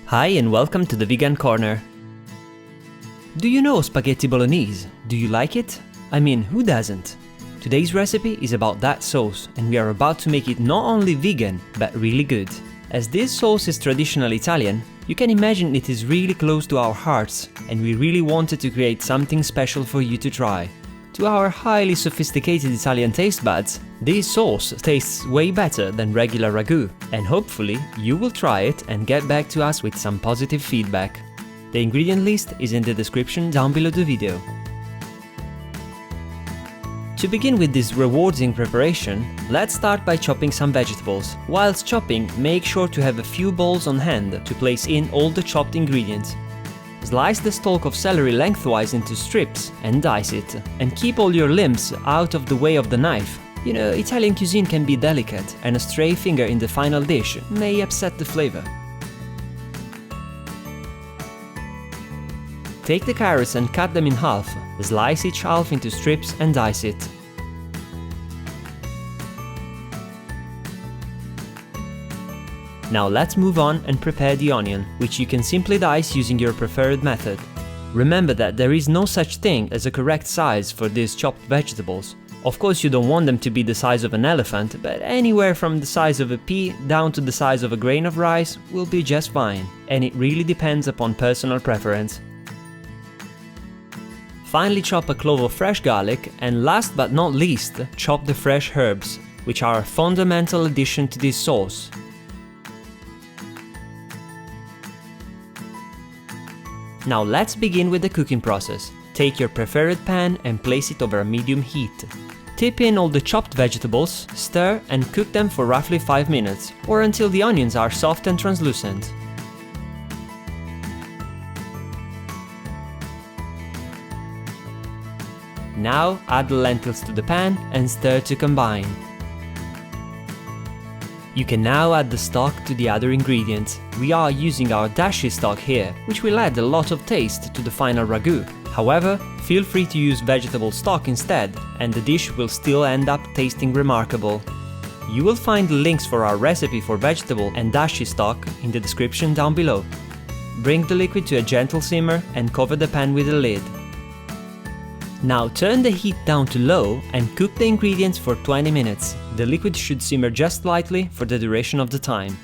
Hi and welcome to the Vegan Corner. Do you know spaghetti bolognese? Do you like it? I mean, who doesn't? Today's recipe is about that sauce, and we are about to make it not only vegan, but really good. As this sauce is traditional Italian, you can imagine it is really close to our hearts, and we really wanted to create something special for you to try. To our highly sophisticated Italian taste buds, this sauce tastes way better than regular ragu, and hopefully you will try it and get back to us with some positive feedback. The ingredient list is in the description down below the video. To begin with this rewarding preparation, let's start by chopping some vegetables. Whilst chopping, make sure to have a few bowls on hand to place in all the chopped ingredients. Slice the stalk of celery lengthwise into strips and dice it, and keep all your limbs out of the way of the knife. You know, Italian cuisine can be delicate, and a stray finger in the final dish may upset the flavor. Take the carrots and cut them in half, slice each half into strips and dice it. Now let's move on and prepare the onion, which you can simply dice using your preferred method. Remember that there is no such thing as a correct size for these chopped vegetables. Of course you don't want them to be the size of an elephant, but anywhere from the size of a pea down to the size of a grain of rice will be just fine, and it really depends upon personal preference. Finally chop a clove of fresh garlic, and last but not least, chop the fresh herbs, which are a fundamental addition to this sauce. Now let's begin with the cooking process. Take your preferred pan and place it over a medium heat. Tip in all the chopped vegetables, stir and cook them for roughly 5 minutes, or until the onions are soft and translucent. Now add the lentils to the pan and stir to combine. You can now add the stock to the other ingredients. We are using our dashi stock here, which will add a lot of taste to the final ragu. However, feel free to use vegetable stock instead, and the dish will still end up tasting remarkable. You will find the links for our recipe for vegetable and dashi stock in the description down below. Bring the liquid to a gentle simmer and cover the pan with a lid. Now turn the heat down to low and cook the ingredients for 20 minutes. The liquid should simmer just slightly for the duration of the time.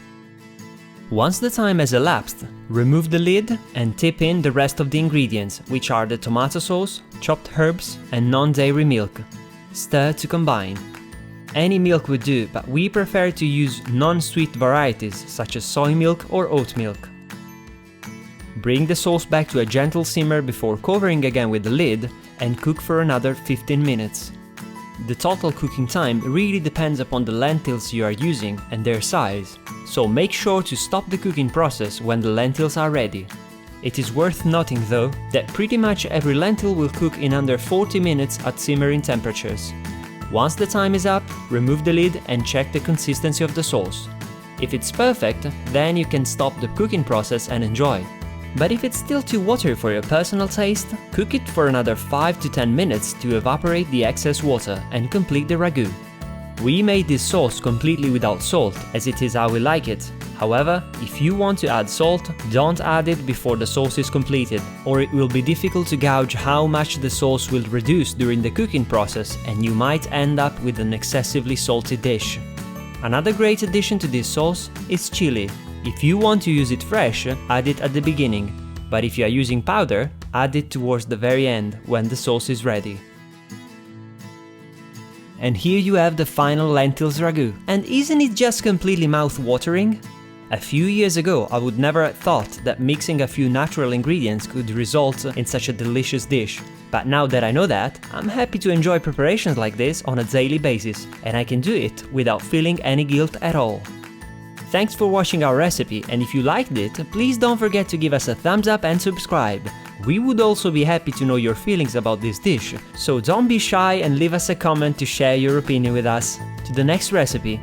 Once the time has elapsed, remove the lid and tip in the rest of the ingredients, which are the tomato sauce, chopped herbs and non-dairy milk. Stir to combine. Any milk would do, but we prefer to use non-sweet varieties such as soy milk or oat milk. Bring the sauce back to a gentle simmer before covering again with the lid and cook for another 15 minutes. The total cooking time really depends upon the lentils you are using and their size, so make sure to stop the cooking process when the lentils are ready. It is worth noting though that pretty much every lentil will cook in under 40 minutes at simmering temperatures. Once the time is up, remove the lid and check the consistency of the sauce. If it's perfect, then you can stop the cooking process and enjoy. But if it's still too watery for your personal taste, cook it for another 5 to 10 minutes to evaporate the excess water and complete the ragu. We made this sauce completely without salt, as it is how we like it. However, if you want to add salt, don't add it before the sauce is completed, or it will be difficult to gauge how much the sauce will reduce during the cooking process, and you might end up with an excessively salty dish. Another great addition to this sauce is chili. If you want to use it fresh, add it at the beginning, but if you are using powder, add it towards the very end when the sauce is ready. And here you have the final lentils ragu. And isn't it just completely mouth-watering? A few years ago, I would never have thought that mixing a few natural ingredients could result in such a delicious dish. But now that I know that, I'm happy to enjoy preparations like this on a daily basis, and I can do it without feeling any guilt at all. Thanks for watching our recipe, and if you liked it, please don't forget to give us a thumbs up and subscribe. We would also be happy to know your feelings about this dish, so don't be shy and leave us a comment to share your opinion with us. To the next recipe!